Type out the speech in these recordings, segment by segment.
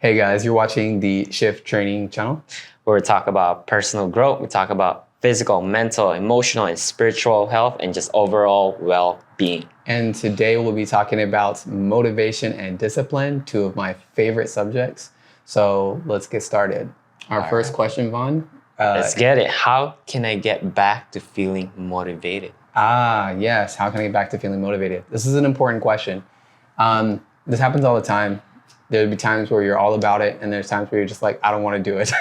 Hey guys, you're watching the Shift Training channel. Where we talk about personal growth, we talk about physical, mental, emotional, and spiritual health, and just overall well-being. And today we'll be talking about motivation and discipline, two of my favorite subjects. So let's get started. Our first question, Vaughn. Let's get it. How can I get back to feeling motivated? Yes. How can I get back to feeling motivated? This is an important question. This happens all the time. There'll be times where you're all about it, and there's times where you're just like, I don't want to do it.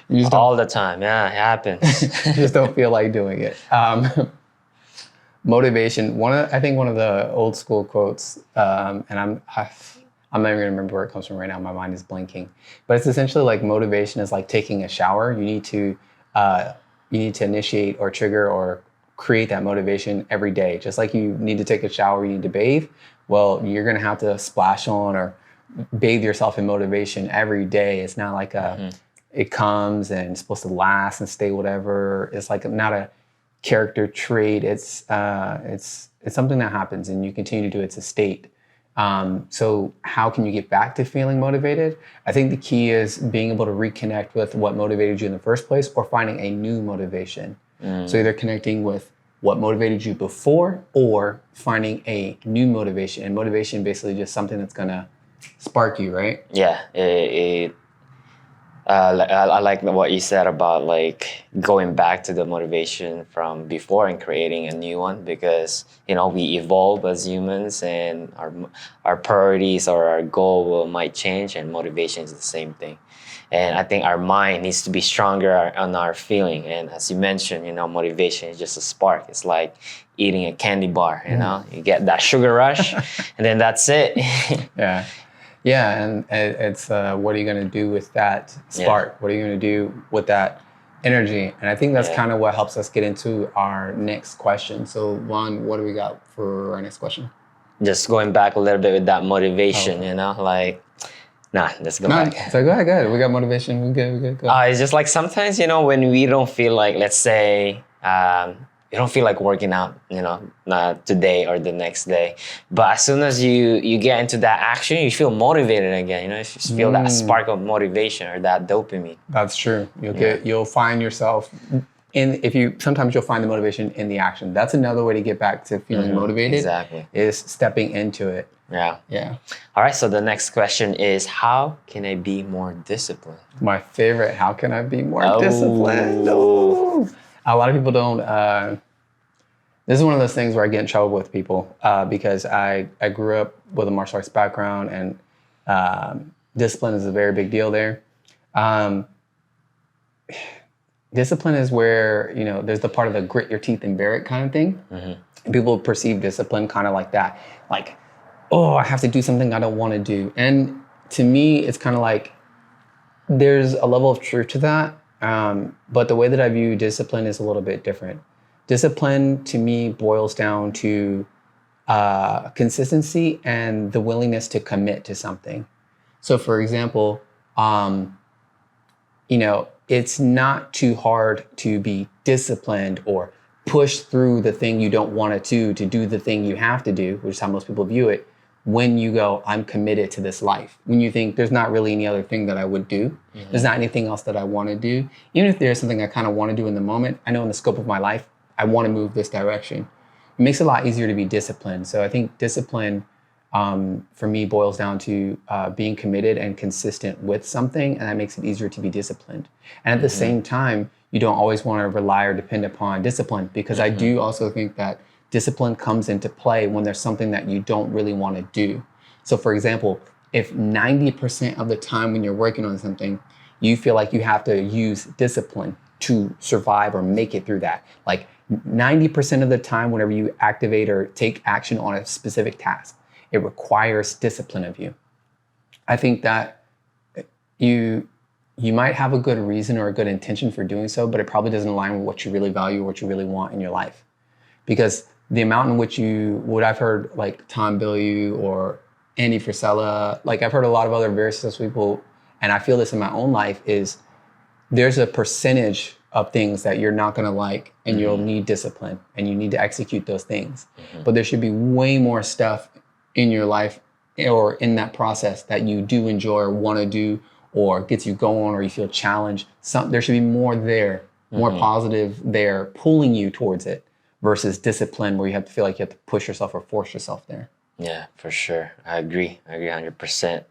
You just all the time. Yeah, it happens. You just don't feel like doing it. Motivation. I think one of the old school quotes, and I'm not even gonna remember where it comes from right now. My mind is blanking, but it's essentially like motivation is like taking a shower. You need to initiate or trigger or create that motivation every day. Just like you need to take a shower, you need to bathe. Well, you're gonna have to splash on or bathe yourself in motivation every day. It's not like it comes and it's supposed to last and stay whatever. It's like not a character trait. It's something that happens and you continue to do it. It's a state. So how can you get back to feeling motivated? I think the key is being able to reconnect with what motivated you in the first place or finding a new motivation. So either connecting with what motivated you before or finding a new motivation. And motivation basically just something that's gonna spark you, right? Yeah, I like what you said about like going back to the motivation from before and creating a new one, because we evolve as humans and our priorities or our goal might change, and motivation is the same thing. And I think our mind needs to be stronger on our feeling. And as you mentioned, motivation is just a spark. It's like eating a candy bar, you get that sugar rush and then that's it. Yeah, and it's what are you going to do with that spark? Yeah. What are you going to do with that energy? And I think that's kind of what helps us get into our next question. So, Juan, what do we got for our next question? Just going back a little bit with that motivation, let's go back. So go ahead. We got motivation. We're good. Go. It's just like sometimes, when we don't feel like, let's say, you don't feel like working out, not today or the next day. But as soon as you get into that action, you feel motivated again. You just feel that spark of motivation or that dopamine. That's true. You'll find yourself sometimes you'll find the motivation in the action. That's another way to get back to feeling motivated. Exactly. Is stepping into it. Yeah. All right. So the next question is, how can I be more disciplined? My favorite. How can I be more disciplined? Oh. A lot of people don't. This is one of those things where I get in trouble with people because I grew up with a martial arts background, and discipline is a very big deal there. Discipline is where, there's the part of the grit your teeth and bear it kind of thing. And people perceive discipline kind of like that. Like, oh, I have to do something I don't want to do. And to me, it's kind of like there's a level of truth to that. But the way that I view discipline is a little bit different. Discipline to me boils down to consistency and the willingness to commit to something. So for example, it's not too hard to be disciplined or push through the thing you don't want to do the thing you have to do, which is how most people view it. When you go, I'm committed to this life. When you think there's not really any other thing that I would do, there's not anything else that I want to do. Even if there's something I kind of want to do in the moment, I know in the scope of my life, I want to move this direction. It makes it a lot easier to be disciplined. So I think discipline for me boils down to being committed and consistent with something, and that makes it easier to be disciplined. And at the same time, you don't always want to rely or depend upon discipline, because I do also think that discipline comes into play when there's something that you don't really want to do. So for example, if 90% of the time when you're working on something, you feel like you have to use discipline to survive or make it through that. Like 90% of the time whenever you activate or take action on a specific task, it requires discipline of you. I think that you might have a good reason or a good intention for doing so, but it probably doesn't align with what you really value or what you really want in your life. Because the amount in which what I've heard like Tom Bilyeu or Andy Frisella, like I've heard a lot of other very successful people, and I feel this in my own life, is there's a percentage of things that you're not gonna like, and you'll need discipline and you need to execute those things. But there should be way more stuff in your life or in that process that you do enjoy or want to do or gets you going or you feel challenged, there should be more there, more positive there pulling you towards it versus discipline where you have to feel like you have to push yourself or force yourself there. Yeah, for sure. I agree 100%.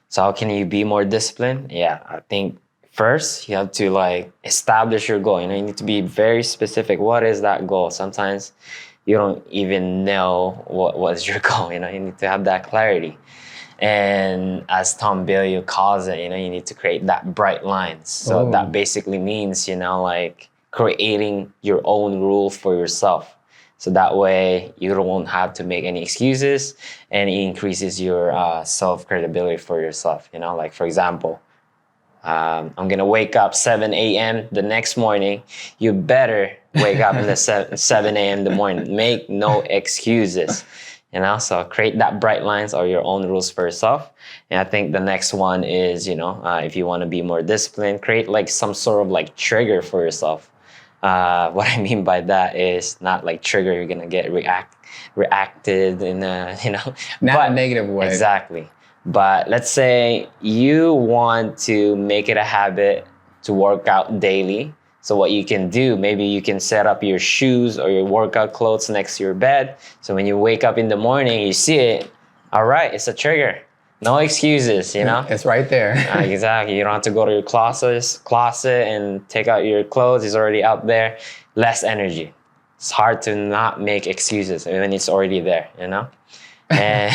So how can you be more disciplined? Yeah, I think first you have to like establish your goal. You know, you need to be very specific. What is that goal? Sometimes you don't even know what is your goal. You know, you need to have that clarity. And as Tom Bilyeu calls it, you know, you need to create that bright lines. So that basically means, you know, like creating your own rule for yourself. So that way you won't have to make any excuses, and it increases your self-credibility for yourself. You know, like for example, I'm gonna wake up 7 a.m. the next morning. You better wake up in the 7 a.m. in the morning. Make no excuses. You know, so create that bright lines or your own rules for yourself. And I think the next one is, you know, if you want to be more disciplined, create like some sort of like trigger for yourself. What I mean by that is not like trigger you're gonna get reacted in a, you know, not a negative way. Exactly. But let's say you want to make it a habit to work out daily. So what you can do, maybe you can set up your shoes or your workout clothes next to your bed. So when you wake up in the morning, you see it. All right, it's a trigger. No excuses, you know? It's right there. Exactly. You don't have to go to your closet and take out your clothes. It's already out there. Less energy. It's hard to not make excuses when it's already there, you know? And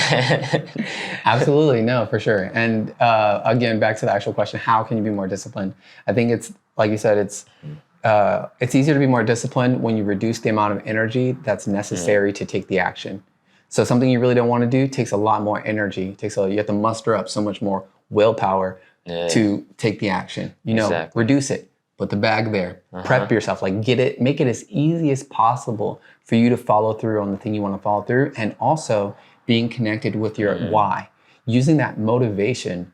Absolutely, no, for sure. And again, back to the actual question, how can you be more disciplined? I think it's, like you said, it's easier to be more disciplined when you reduce the amount of energy that's necessary to take the action. So something you really don't want to do takes a lot more energy. You have to muster up so much more willpower to take the action. You know, reduce it, put the bag there, prep yourself, like make it as easy as possible for you to follow through on the thing you want to follow through, and also being connected with your why, using that motivation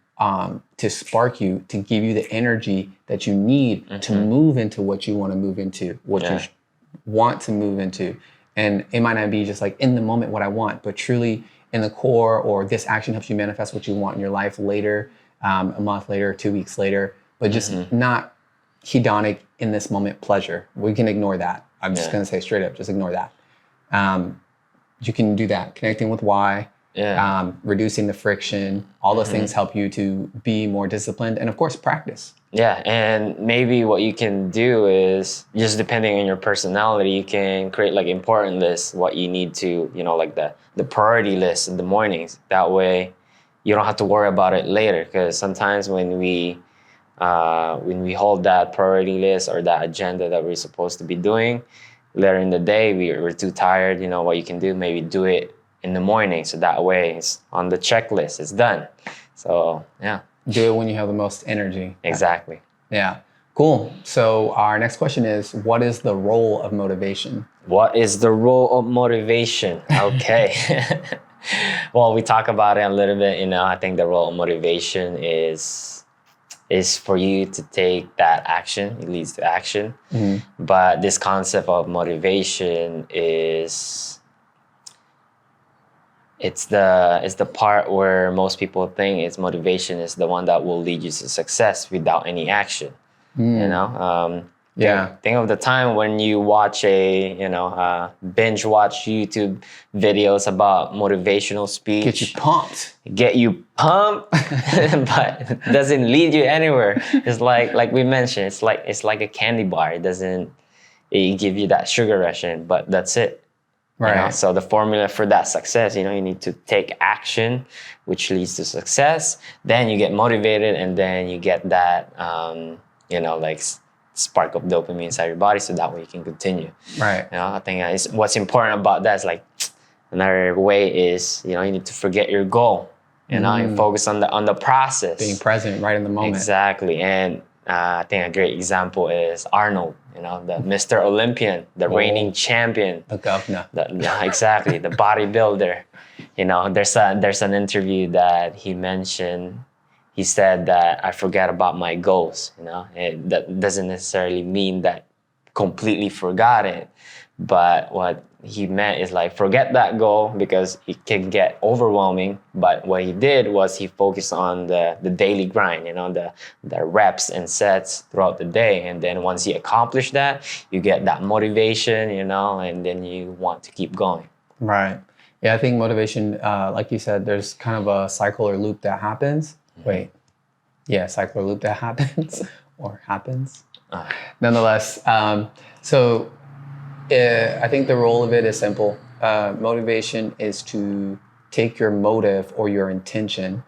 to spark you, to give you the energy that you need to move into what you want to move into, what you want to move into. And it might not be just like in the moment what I want, but truly in the core, or this action helps you manifest what you want in your life later, a month later, 2 weeks later, but just not hedonic in this moment pleasure. We can ignore that. I'm just going to say straight up, just ignore that. You can do that, connecting with why, reducing the friction, all those things help you to be more disciplined, and of course, practice. Yeah, and maybe what you can do is, just depending on your personality, you can create like important lists, what you need to, you know, like the priority list in the mornings. That way, you don't have to worry about it later, because sometimes when we hold that priority list or that agenda that we're supposed to be doing, later in the day, we're too tired. You know what you can do? Maybe do it in the morning, so that way it's on the checklist. It's done. So yeah. Do it when you have the most energy. Exactly. Yeah. Cool. So our next question is, what is the role of motivation? What is the role of motivation? Okay. Well, we talk about it a little bit. You know, I think the role of motivation is for you to take that action. It leads to action. But this concept of motivation is, it's the part where most people think motivation is the one that will lead you to success without any action. You know? Think of the time when you watch binge watch YouTube videos about motivational speech. Get you pumped, but it doesn't lead you anywhere. It's like we mentioned, it's like a candy bar. It give you that sugar rush, but that's it. Right. You know? So the formula for that success, you know, you need to take action, which leads to success. Then you get motivated, and then you get that, spark of dopamine inside your body, so that way you can continue. Right. You know, I think what's important about that is like, another way is, you know, you need to forget your goal. You know, and focus on the process. Being present right in the moment. Exactly. And I think a great example is Arnold, you know, the Mr. Olympian, the reigning champion. The governor. Exactly, the bodybuilder. You know, there's an interview that he mentioned. He said that I forget about my goals, you know. That doesn't necessarily mean that completely forgot it. But what he meant is like forget that goal because it can get overwhelming. But what he did was he focused on the daily grind, the reps and sets throughout the day. And then once you accomplish that, you get that motivation, and then you want to keep going. Right. Yeah, I think motivation, like you said, there's kind of a cycle or loop that happens. Wait. Yeah, cycle or loop that happens or happens. Nonetheless, so I think the role of it is simple. Motivation is to take your motive or your intention,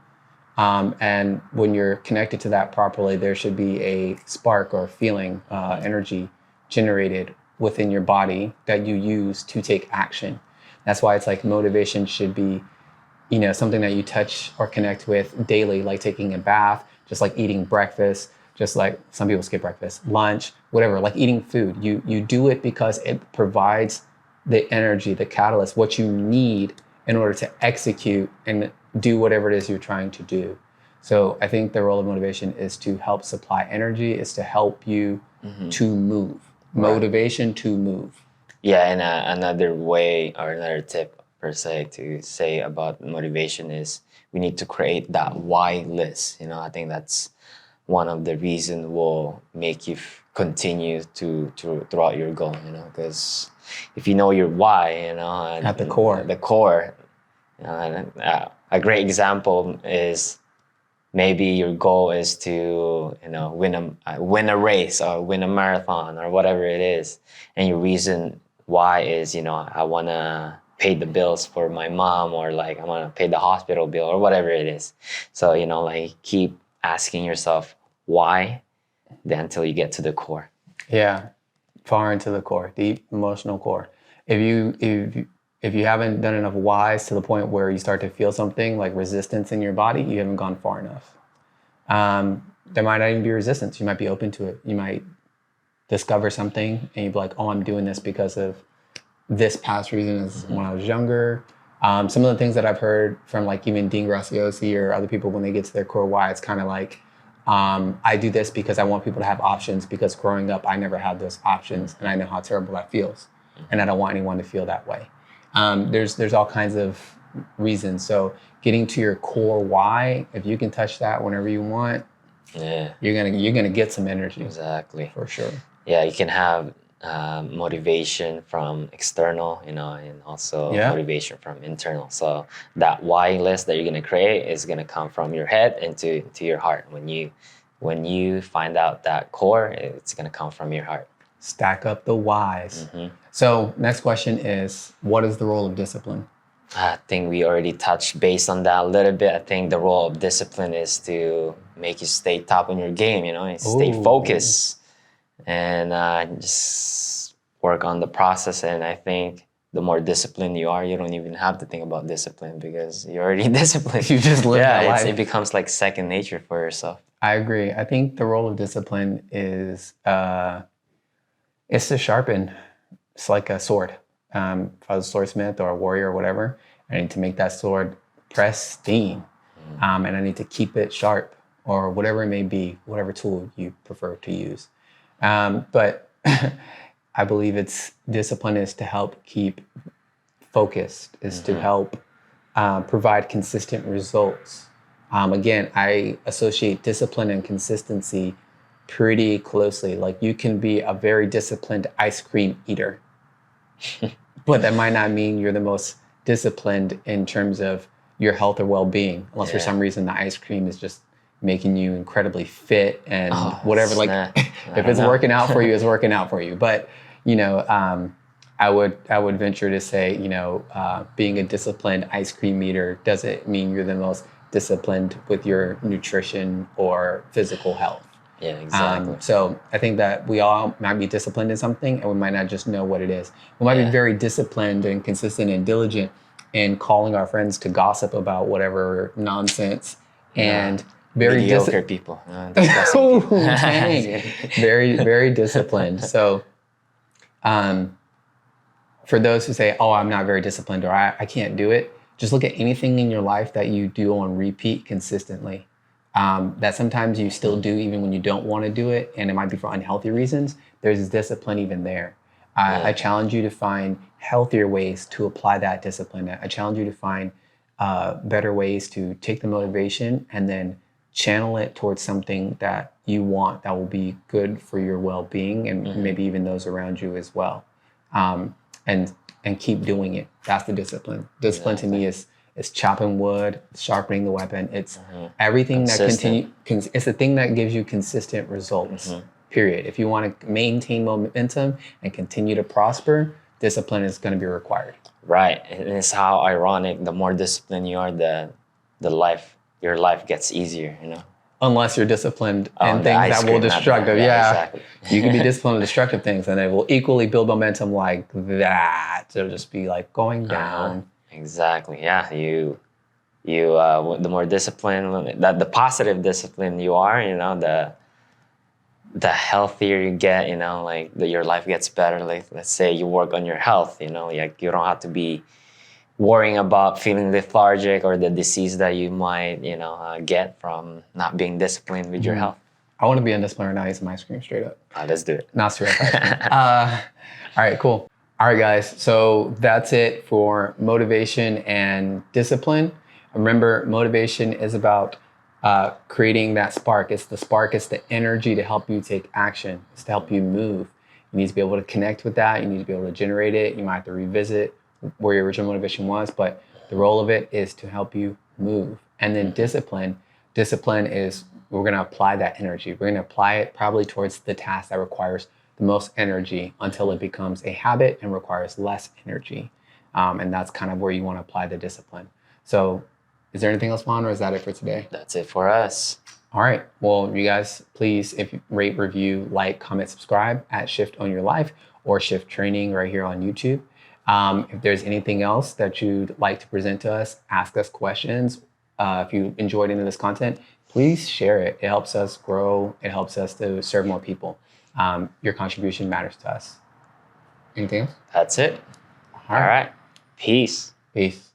and when you're connected to that properly, there should be a spark or feeling, energy generated within your body that you use to take action. That's why it's like motivation should be, something that you touch or connect with daily, like taking a bath, just like eating breakfast, just like some people skip breakfast, lunch, whatever, like eating food. You do it because it provides the energy, the catalyst, what you need in order to execute and do whatever it is you're trying to do. So I think the role of motivation is to help supply energy, is to help you to move. Motivation to move. Yeah, and another way or another tip per se to say about motivation is we need to create that why list. I think that's one of the reasons will make you continue to throughout your goal. Because if you know your why, At the core, a great example is maybe your goal is to win a race or win a marathon or whatever it is, and your reason why is I want to pay the bills for my mom, or like I want to pay the hospital bill or whatever it is. So like keep asking yourself why then until you get to the core. Yeah, far into the core, deep emotional core. If you haven't done enough whys to the point where you start to feel something like resistance in your body, you haven't gone far enough. There might not even be resistance. You might be open to it. You might discover something and you'd be like, oh, I'm doing this because of this past reason is when I was younger. Some of the things that I've heard from like even Dean Graziosi or other people when they get to their core why, it's kind of like, I do this because I want people to have options, because growing up, I never had those options and I know how terrible that feels. And I don't want anyone to feel that way. There's all kinds of reasons. So getting to your core why, if you can touch that whenever you want, you're gonna get some energy. Exactly. For sure. Yeah, you can have motivation from external, and also motivation from internal. So that why list that you're gonna create is gonna come from your head into your heart. When you find out that core, it's gonna come from your heart. Stack up the whys. So next question is, what is the role of discipline? I think we already touched base on that a little bit. I think the role of discipline is to make you stay top in your game, and stay focused and just work on the process. And I think the more disciplined you are, you don't even have to think about discipline because you're already disciplined. You just live that life. It becomes like second nature for yourself. I agree. I think the role of discipline is it's to sharpen. It's like a sword. If I was a swordsmith or a warrior or whatever, I need to make that sword pristine, and I need to keep it sharp, or whatever it may be, whatever tool you prefer to use. But I believe discipline is to help keep focused, is to help provide consistent results. Again, I associate discipline and consistency pretty closely. Like you can be a very disciplined ice cream eater, but that might not mean you're the most disciplined in terms of your health or well-being, unless for some reason the ice cream is just making you incredibly fit and whatever. Like if it's working out for you, it's working out for you. But I would venture to say, being a disciplined ice cream eater doesn't mean you're the most disciplined with your nutrition or physical health. Yeah, exactly. So I think that we all might be disciplined in something and we might not just know what it is. We might be very disciplined and consistent and diligent in calling our friends to gossip about whatever nonsense and very mediocre people. Dang. Very, very disciplined. So for those who say, oh, I'm not very disciplined or I can't do it, just look at anything in your life that you do on repeat consistently. That sometimes you still do even when you don't want to do it, and it might be for unhealthy reasons. There's discipline even there. I challenge you to find healthier ways to apply that discipline. I challenge you to find better ways to take the motivation and then channel it towards something that you want that will be good for your well-being and maybe even those around you as well. And keep doing it. That's the discipline. Discipline to me is chopping wood, sharpening the weapon. It's everything that it's the thing that gives you consistent results. Period. If you want to maintain momentum and continue to prosper, discipline is going to be required. Right. And it's how ironic, the more disciplined you are, your life gets easier, you know. Unless you're disciplined in things that will destructive. Yeah. Exactly. You can be disciplined in destructive things and it will equally build momentum like that. It'll just be like going down. Exactly. Yeah. The more disciplined, the positive discipline you are, you know, the healthier you get, you know, like your life gets better. Like, let's say you work on your health, you know, like you don't have to be worrying about feeling lethargic or the disease that you might, you know, get from not being disciplined with your health. I want to be undisciplined right now. Eat some ice cream straight up. Let's do it. Not straight up ice cream. All right, cool. All right, guys. So that's it for motivation and discipline. Remember, motivation is about creating that spark. It's the spark. It's the energy to help you take action. It's to help you move. You need to be able to connect with that. You need to be able to generate it. You might have to revisit where your original motivation was, but the role of it is to help you move. And then discipline is we're going to apply that energy. We're going to apply it probably towards the task that requires the most energy until it becomes a habit and requires less energy. And that's kind of where you want to apply the discipline. So is there anything else, Juan, or is that it for today? That's it for us. All right. Well, you guys, please, if you rate, review, like, comment, subscribe at Shift Own Your Life or Shift Training right here on YouTube. If there's anything else that you'd like to present to us, ask us questions. If you enjoyed any of this content, please share it. It helps us grow. It helps us to serve more people. Your contribution matters to us. Anything else? That's it. All right. Peace. Peace.